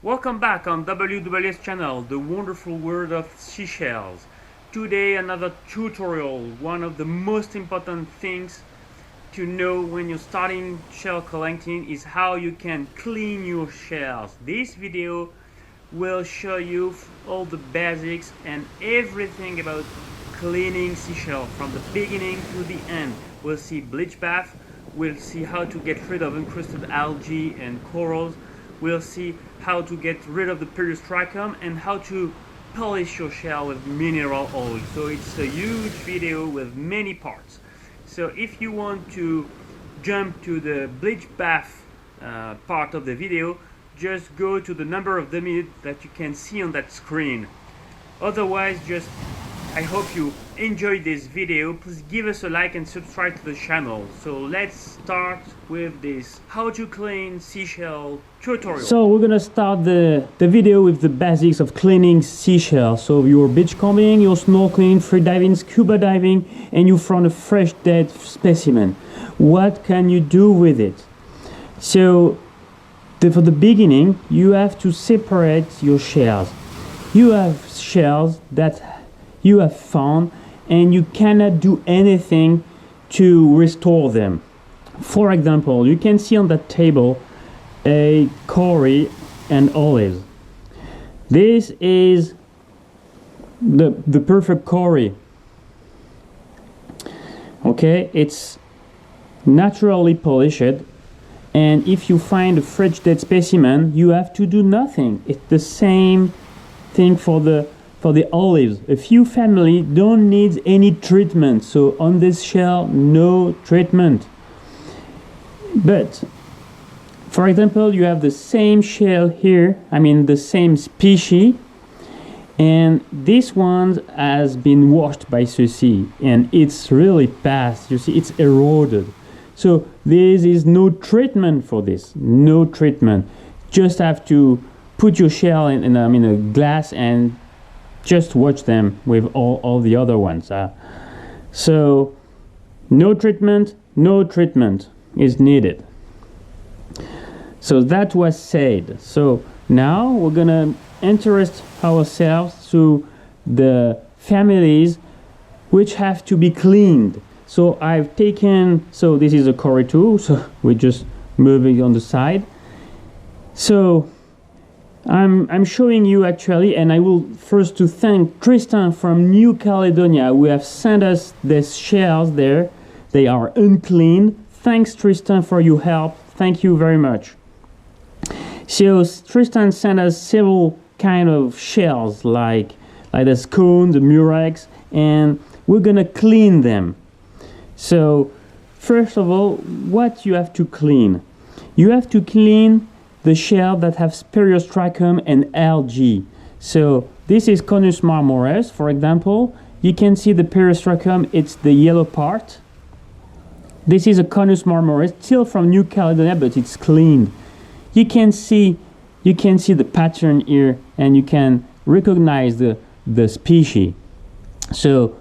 Welcome back on WWS channel, the wonderful world of seashells. Today another tutorial. One of the most important things to know when you're starting shell collecting is how you can clean your shells. This video will show you all the basics and everything about cleaning seashell from the beginning to the end. We'll see bleach bath, we'll see how to get rid of encrusted algae and corals, we'll see how to get rid of the Episkopos and how to polish your shell with mineral oil. So it's a huge video with many parts. So if you want to jump to the bleach bath part of the video, just go to the number of the minute that you can see on that screen. Otherwise, I hope you enjoyed this video. Please give us a like and subscribe to the channel. So let's start with this how to clean seashell tutorial. So we're gonna start the video with the basics of cleaning seashells. So your beach combing, your snorkeling, free diving, scuba diving, and you found a fresh dead specimen. What can you do with it? So for the beginning, you have to separate your shells. You have shells that you have found and you cannot do anything to restore them. For example, you can see on that table a cory and olives. This is the perfect cory. Okay, it's naturally polished, and if you find a fresh dead specimen, you have to do nothing. It's the same thing for the olives. A few families don't need any treatment, so on this shell, no treatment. But for example, you have the same shell here, the same species, and this one has been washed by the sea and it's really past. You see, it's eroded. So there is no treatment for this, no treatment. Just have to put your shell in a glass and just watch them with all the other ones. So no treatment is needed. So that was said. So now we're gonna interest ourselves to the families which have to be cleaned. So I've taken, so this is a cory too, so we're just moving on the side. So I'm showing you actually, and I will first to thank Tristan from New Caledonia who have sent us these shells there. They are unclean. Thanks Tristan for your help. Thank you very much. So Tristan sent us several kind of shells like the scone, the murex, and we're gonna clean them. So first of all, what you have to clean? You have to clean the shell that have Episkopos and algae. So this is Conus marmores, for example. You can see the Episkopos, it's the yellow part. This is a Conus marmores, still from New Caledonia, but it's cleaned. You can see the pattern here, and you can recognize the species. So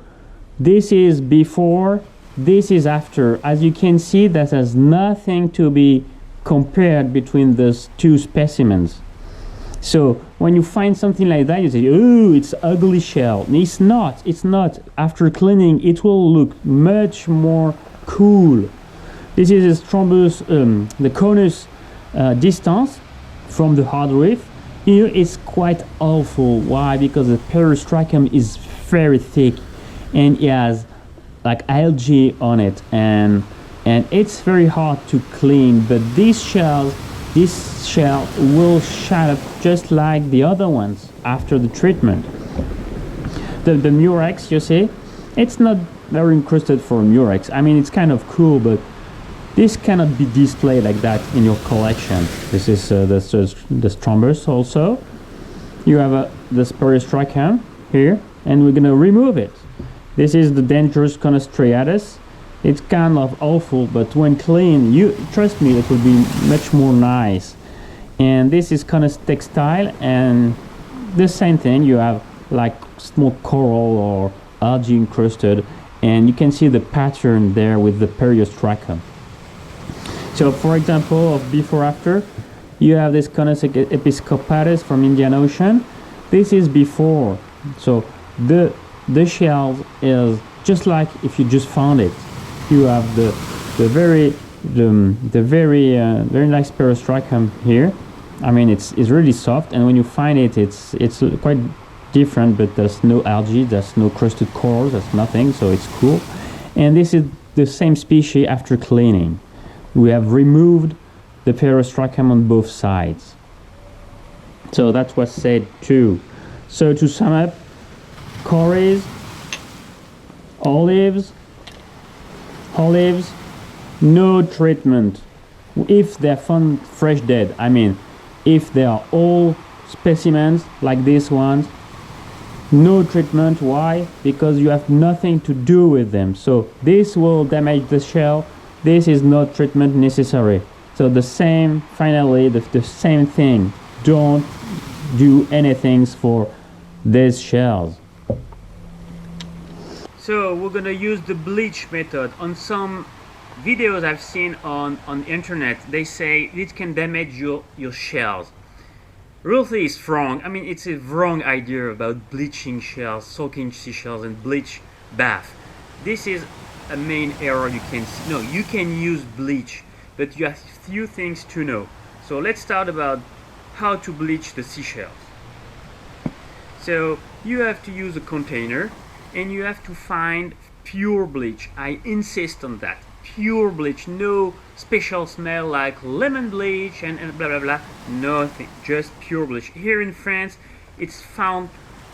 this is before, this is after. As you can see, that has nothing to be compared between those two specimens. So when you find something like that, you say, oh, it's ugly shell. It's not. After cleaning, it will look much more cool. This is a Strombus, the Conus distance from the hard reef. Here it's quite awful. Why? Because the Episkopos is very thick and it has like algae on it, and it's very hard to clean. But this shell will shut up just like the other ones after the treatment. The murex, you see, it's not very encrusted for murex. It's kind of cool, but this cannot be displayed like that in your collection. This is the Strombus also. You have the Episkopos here, and we're gonna remove it. This is the dangerous Conus striatus. It's kind of awful, but when clean, trust me, it will be much more nice. And this is Conus textile, and the same thing. You have like small coral or algae encrusted, and you can see the pattern there with the Episkopos. So for example, of before after, You have this Connecticut Episkopos from Indian Ocean. This is before. So the shells is just like if you just found it. You have the very nice Perostracum here. I mean, it's really soft, and when you find it, it's quite different. But there's no algae, there's no crusted corals, there's nothing, so it's cool. And this is the same species after cleaning. We have removed the Perostracum on both sides. So that's what's said too. So to sum up, cories, olives, no treatment. If they're found fresh dead, I mean, if they are all specimens like these ones, no treatment. Why? Because you have nothing to do with them. So this will damage the shell. This is no treatment necessary. So the same, finally, the same thing. Don't do anything for these shells. So we're gonna use the bleach method. On some videos I've seen on the internet, they say it can damage your shells. Really is wrong. I mean, it's a wrong idea about bleaching shells, soaking seashells and bleach bath. This is a main error you can see. No, you can use bleach, but you have few things to know. So let's start about how to bleach the seashells. So you have to use a container and you have to find pure bleach. I insist on that. Pure bleach, no special smell like lemon bleach and blah blah blah. Nothing, just pure bleach. Here in France, it's found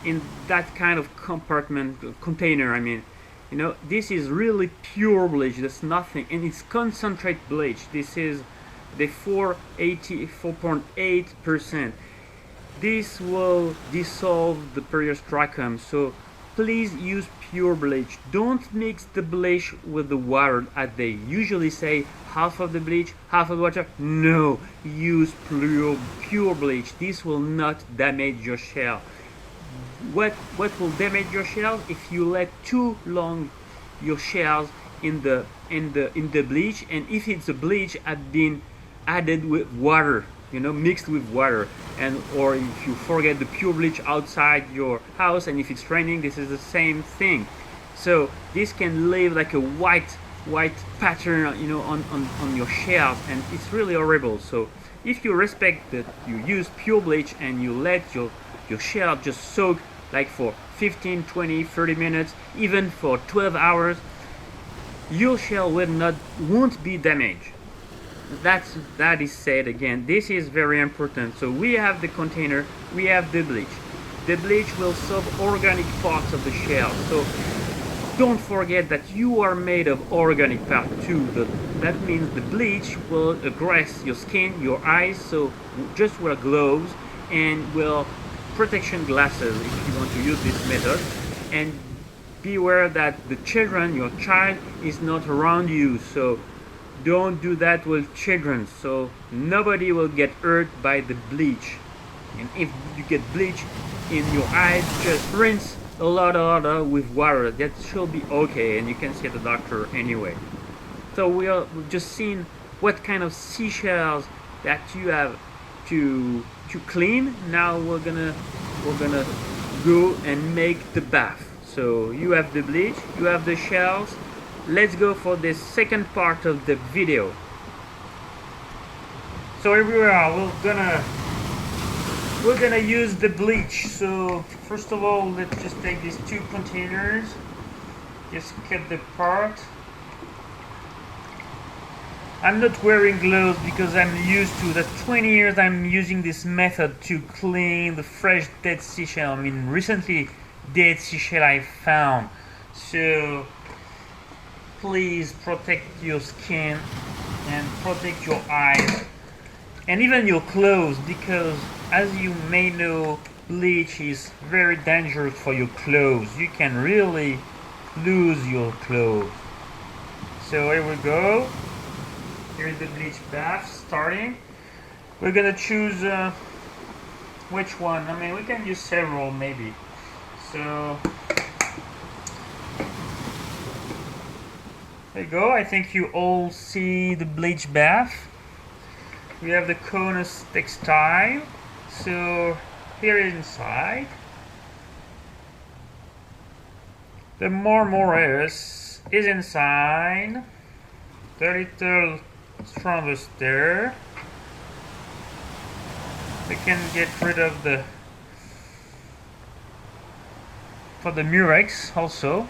in that kind of compartment container. I mean, you know, this is really pure bleach. There's nothing, and it's concentrate bleach. This is the 4.8%. This will dissolve the Perostracum. So please use pure bleach. Don't mix the bleach with the water as they usually say, half of the bleach, half of the water. No, use pure bleach. This will not damage your shell. What will damage your shells if you let too long your shells in the bleach, and if it's a bleach had been added with water, you know, mixed with water, and or if you forget the pure bleach outside your house and if it's raining, this is the same thing. So this can leave like a white pattern, you know, on your shells, and it's really horrible. So if you respect that you use pure bleach and you let your shell just soak like for 15, 20, 30 minutes, even for 12 hours, your shell won't be damaged. That is said again. This is very important. So we have the container, we have the bleach. The bleach will solve organic parts of the shell. So don't forget that you are made of organic part too. That means the bleach will aggress your skin, your eyes. So just wear gloves and wear protection glasses if you want to use this method. And beware that your child is not around you. So don't do that with children, so nobody will get hurt by the bleach. And if you get bleach in your eyes, just rinse a lot with water. That should be okay, and you can see the doctor anyway. So we've just seen what kind of seashells that you have to clean. Now we're gonna go and make the bath. So you have the bleach, you have the shells. Let's go for the second part of the video. So here we are. We're gonna use the bleach. So first of all, let's just take these two containers. Just cut the part. I'm not wearing gloves because I'm used to that. 20 years I'm using this method to clean the fresh dead seashell. I mean, recently dead seashell I found. So please protect your skin and protect your eyes and even your clothes, because as you may know, bleach is very dangerous for your clothes. You can really lose your clothes. So here we go. Here's the bleach bath starting. We're gonna choose which one. I mean, we can use several maybe. So there you go. I think you all see the bleach bath. we have the conus textile. So here inside, the Marmoreus is inside. The little Strombus there. We can get rid of the Murex also.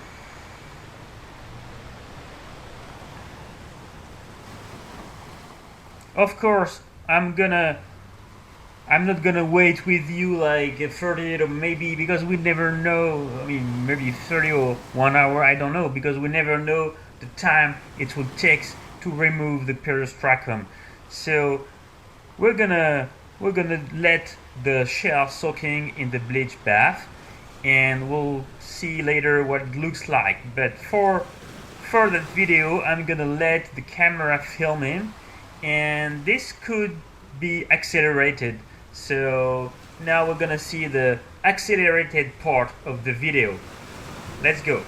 Of course, I'm not gonna wait with you like 30 or maybe, because we never know. I mean, maybe 30 or 1 hour. I don't know, because we never know the time it will take to remove the periostracum. So we're gonna let the shell soaking in the bleach bath, and we'll see later what it looks like. But for that video, I'm gonna let the camera filming, and this could be accelerated. So now we're gonna see the accelerated part of the video. Let's go.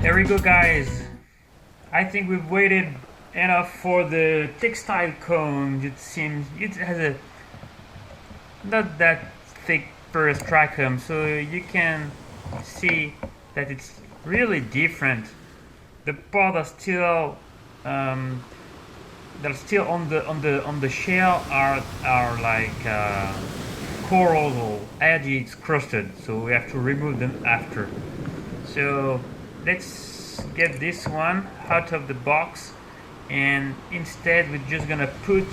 There we go, guys. I think we've waited enough for the textile cone. It seems it has a not that thick periostracum, so you can see that it's really different. The part are still they're still on the shell are like corals or adits crusted, so we have to remove them after. So let's get this one out of the box, and instead we're just gonna put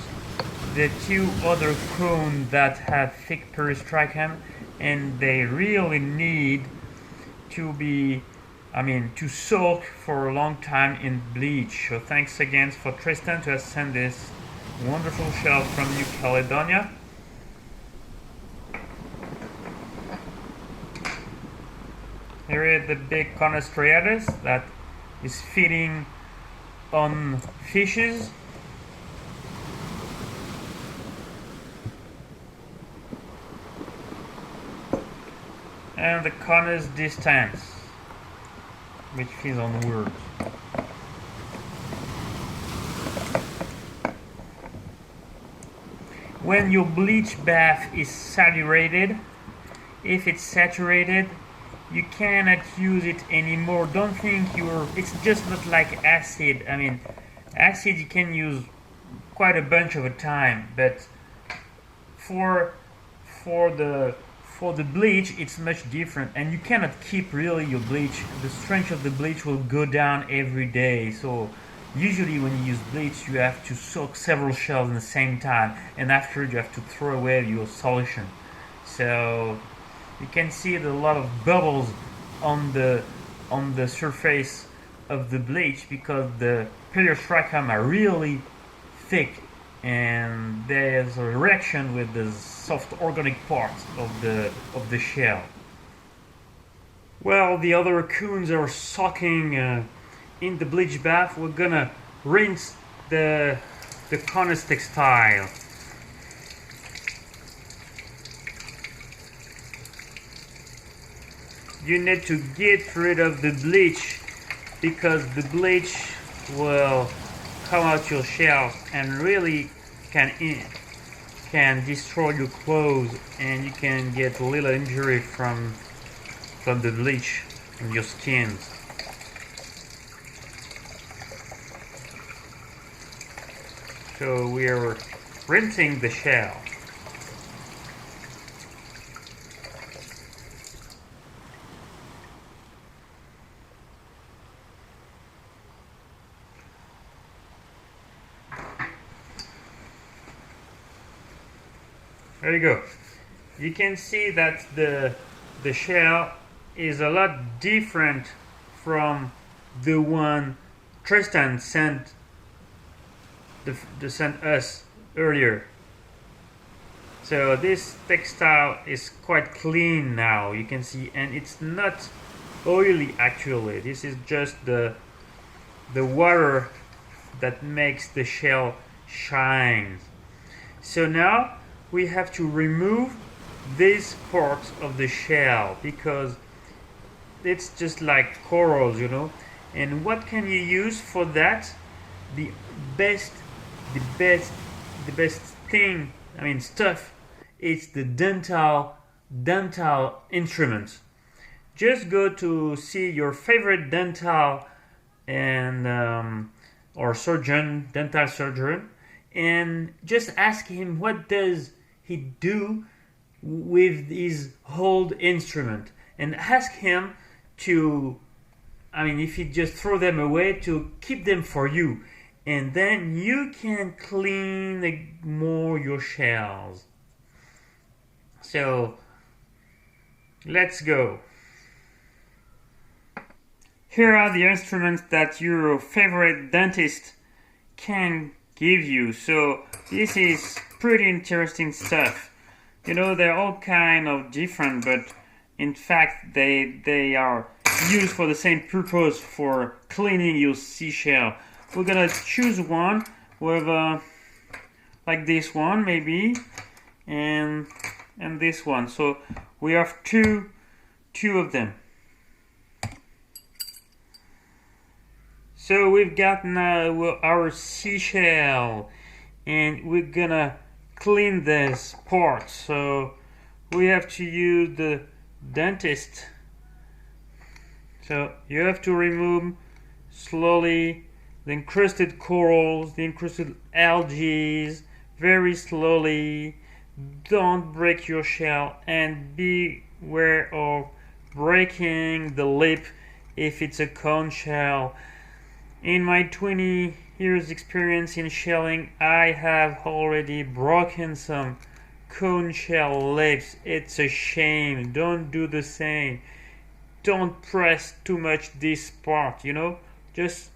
the two other cones that have thick periostracum, and they really need to be, to soak for a long time in bleach. So thanks again for Tristan to have sent this wonderful shell from New Caledonia. Here is the big Conus striatus that is feeding on fishes. And the Conus distans, which feeds on worms. When your bleach bath is saturated, if it's saturated, you cannot use it anymore. Don't think it's just not like acid. Acid you can use quite a bunch of a time, but for the bleach it's much different, and you cannot keep really your bleach. The strength of the bleach will go down every day. So usually when you use bleach, you have to soak several shells at the same time, and after you have to throw away your solution. So you can see a lot of bubbles on the surface of the bleach because the periostracum are really thick, and there's a reaction with the soft organic parts of the shell. Well, the other coons are soaking in the bleach bath. We're gonna rinse the Conus textile. You need to get rid of the bleach because the bleach will come out your shell and really can destroy your clothes, and you can get a little injury from the bleach on your skin. So we are rinsing the shell. There you go. You can see that the shell is a lot different from the one Tristan sent sent us earlier. So this textile is quite clean now, you can see, and it's not oily actually. This is just the water that makes the shell shine. So now we have to remove this part of the shell because it's just like corals, you know. And what can you use for that? The best thing, I mean stuff, it's the dental instruments. Just go to see your favorite dental and or surgeon, dental surgeon, and just ask him what does he do with his old instrument, and ask him to, I mean, if you just throw them away, to keep them for you, and then you can clean more your shells. So let's go. Here are the instruments that your favorite dentist can give you. So this is pretty interesting stuff. You know, they're all kind of different, but in fact they are used for the same purpose, for cleaning your seashell. We're gonna choose one with like this one maybe, and this one. So we have two of them. So we've got now our seashell, and we're gonna clean this part. So we have to use the dentist. So you have to remove slowly the encrusted corals, the encrusted algae, very slowly. Don't break your shell, and beware of breaking the lip if it's a cone shell. In my 20 years experience in shelling, I have already broken some cone shell lips. It's a shame. Don't do the same. Don't press too much this part, you know. Just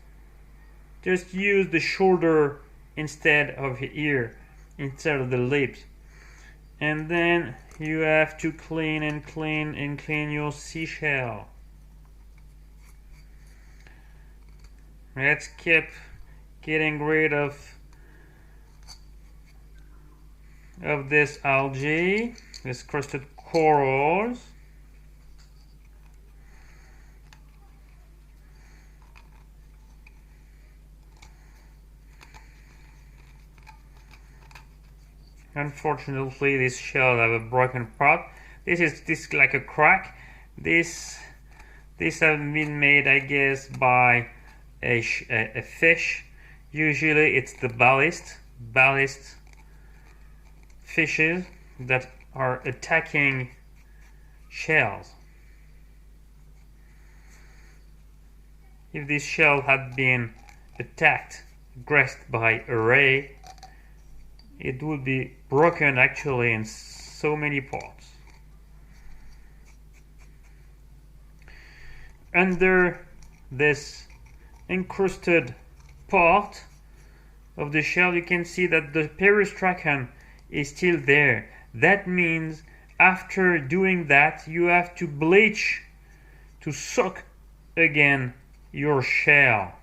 use the shoulder instead of the ear, instead of the lips. And then you have to clean your seashell. Let's keep getting rid of this algae, this crusted corals. Unfortunately, this shell have a broken part. This is like a crack. This has been made, I guess, by a fish. Usually it's the ballast fishes that are attacking shells. If this shell had been attacked, grasped by a ray, it would be broken actually in so many parts. Under this encrusted part of the shell, you can see that the peristrachan is still there. That means after doing that, you have to bleach to soak again your shell.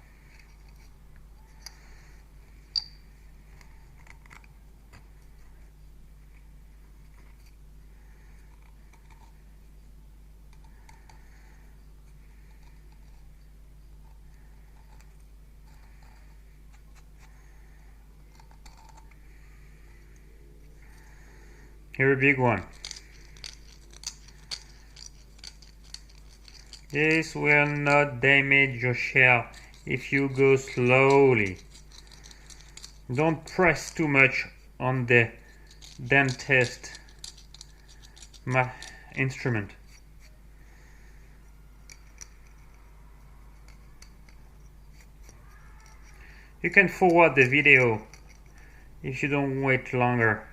Here, a big one. This will not damage your shell if you go slowly. Don't press too much on the dentist instrument. You can forward the video if you don't wait longer.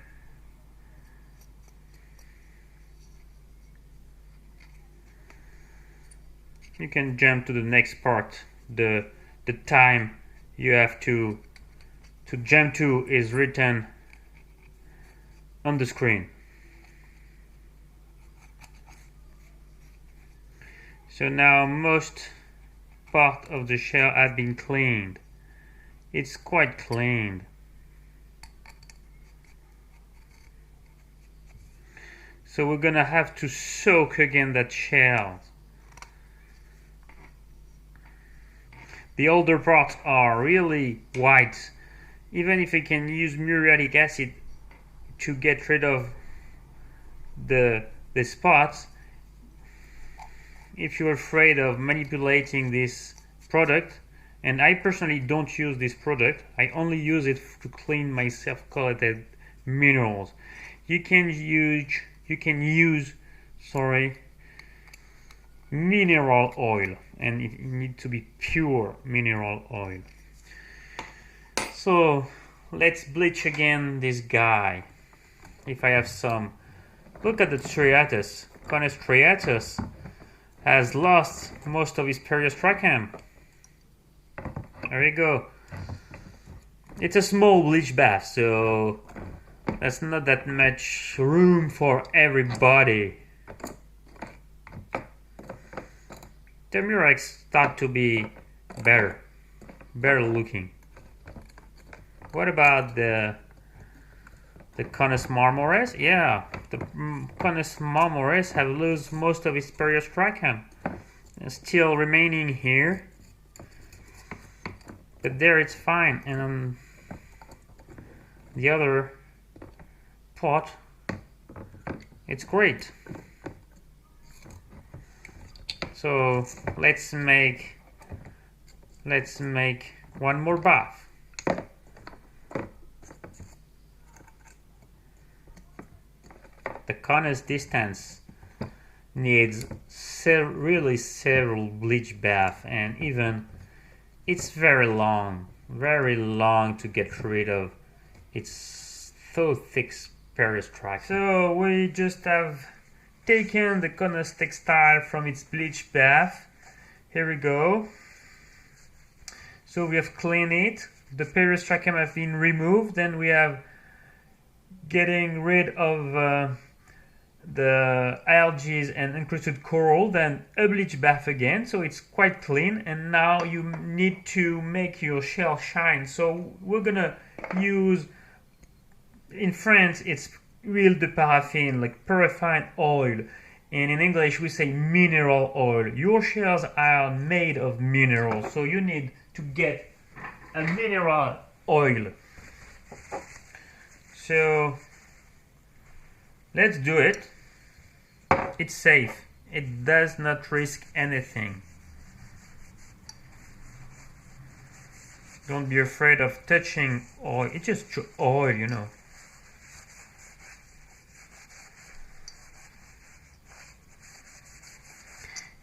You can jump to the next part, the the time you have to jump to is written on the screen. So now most part of the shell has been cleaned. It's quite cleaned. So we're gonna have to soak again that shell. The older parts are really white. Even if we can use muriatic acid to get rid of the spots, if you're afraid of manipulating this product, and I personally don't use this product, I only use it to clean my self-collected minerals. You can use mineral oil, and it needs to be pure mineral oil. So let's bleach again this guy. If I have some, look at the striatus. Conus striatus has lost most of his periostracum. There you go. It's a small bleach bath, so that's not that much room for everybody. The murex start to be better looking. What about the Conus marmores? Yeah, the Conus marmores have lost most of its periostracum. It's still remaining here, but there it's fine. And on the other pot, it's great. So let's make one more bath. The Conus distance needs really several bleach baths, and even it's very long to get rid of its so thick periostracum. So we just have taken the Conus textile from its bleach bath. Here we go. So we have cleaned it. The periostracum have been removed. Then we have getting rid of the algae and encrusted coral, then a bleach bath again, so it's quite clean. And now you need to make your shell shine, so we're gonna use, in France it's huile de paraffin, like paraffin oil, and in English we say mineral oil. Your shells are made of minerals, so you need to get a mineral oil. So let's do it. It's safe. It does not risk anything. Don't be afraid of touching oil. It's just oil, you know.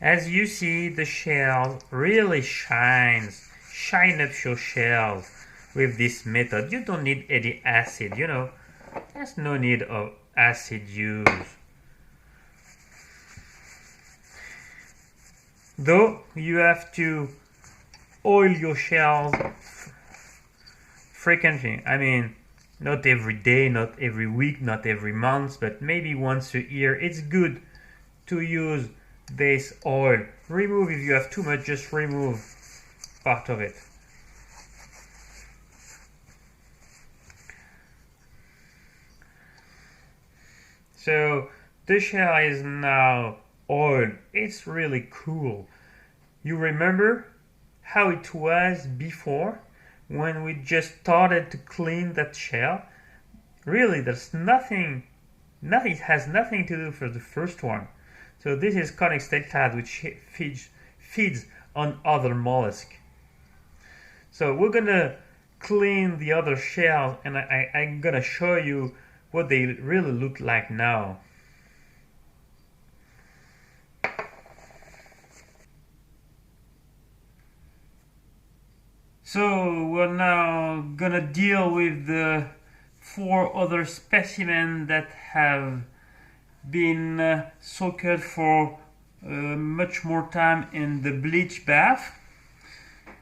As you see, the shell really shines. Shine up your shells with this method. You don't need any acid, you know. There's no need of acid use. Though you have to oil your shells frequently. I mean, not every day, not every week, not every month, but maybe once a year. It's good to use this oil. Remove, if you have too much, just remove part of it. So the shell is now oiled. It's really cool. You remember how it was before when we just started to clean that shell? Really, there's nothing, it has nothing to do for the first one. So this is Connecticut, which feeds on other mollusks. So we're gonna clean the other shells, and I'm gonna show you what they really look like now. So we're now gonna deal with the 4 other specimens that have been soaked for much more time in the bleach bath.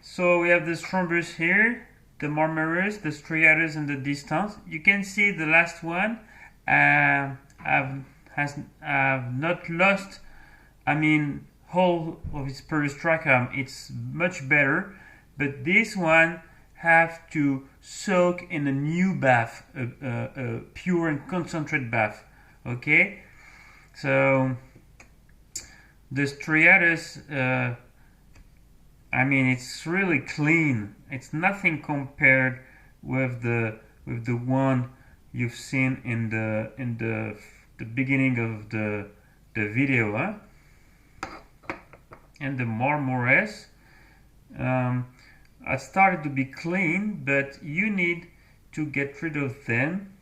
So we have the Strombus here, the Marmaris, the Striatus in the distance. You can see the last one have not lost, whole of its peristracum. It's much better, but this one have to soak in a new bath, a pure and concentrate bath. Okay, so the Striatus, it's really clean. It's nothing compared with the one you've seen in the beginning of the video, huh? And the Marmores are started to be clean, but you need to get rid of them.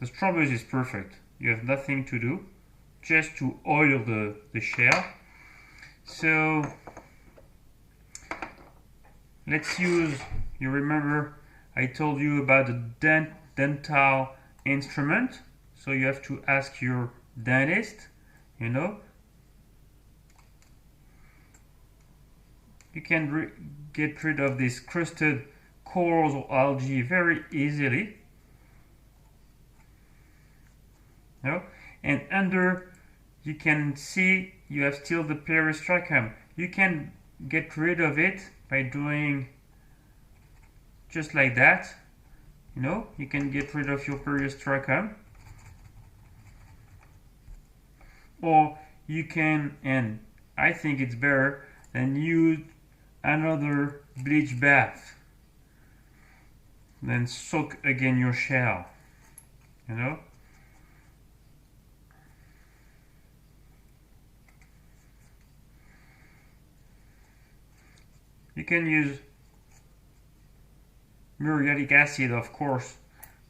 The Strombus is perfect. You have nothing to do, just to oil the shell. So let's use, you remember I told you about the dental instrument, so you have to ask your dentist, you know. You can get rid of these crusted corals or algae very easily. No? And under, you can see you have still the peristracum. You can get rid of it by doing just like that. You know, you can get rid of your peristracum. Or you can, and I think it's better than use another bleach bath. Then soak again your shell. You know? You can use muriatic acid, of course,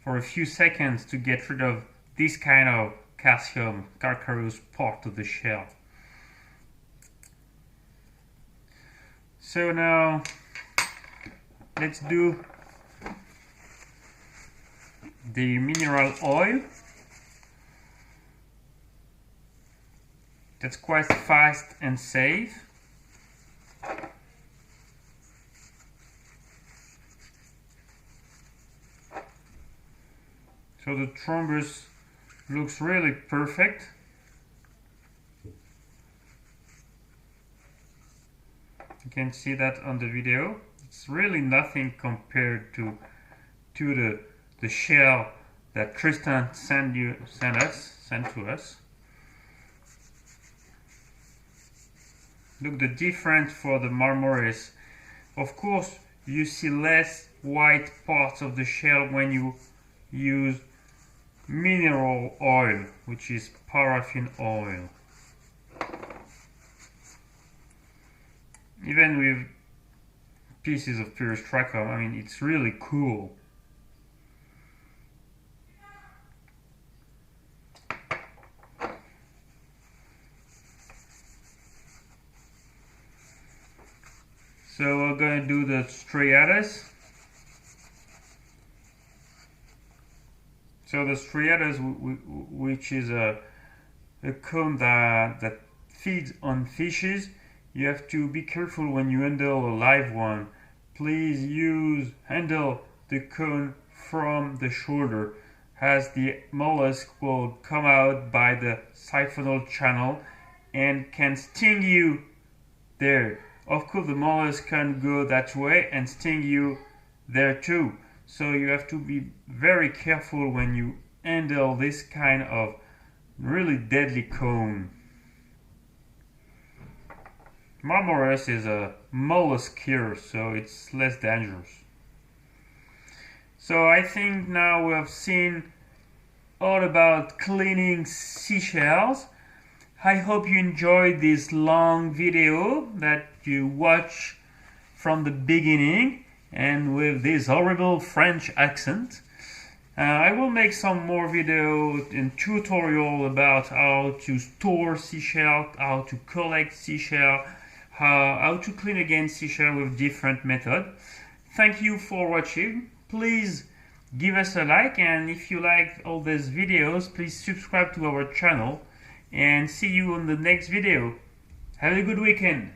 for a few seconds to get rid of this kind of calcium, calcareous part of the shell. So now let's do the mineral oil. That's quite fast and safe. So the Strombus looks really perfect. You can see that on the video. It's really nothing compared to the shell that Tristan sent to us. Look, the difference for the Marmores. Of course, you see less white parts of the shell when you use mineral oil, which is paraffin oil. Even with pieces of peristracum, it's really cool. So we're going to do the Striatus. So the Striatus, which is a cone that feeds on fishes, you have to be careful when you handle a live one. Please handle the cone from the shoulder, as the mollusk will come out by the siphonal channel and can sting you there. Of course, the mollusk can go that way and sting you there too. So you have to be very careful when you handle this kind of really deadly cone. Marmores is a mollusk here, so it's less dangerous. So I think now we have seen all about cleaning seashells. I hope you enjoyed this long video that you watch from the beginning and with this horrible French accent. I will make some more video and tutorial about how to store seashell, how to collect seashell, how to clean again seashell with different methods. Thank you for watching. Please give us a like, and if you like all these videos, please subscribe to our channel, and see you on the next video. Have a good weekend.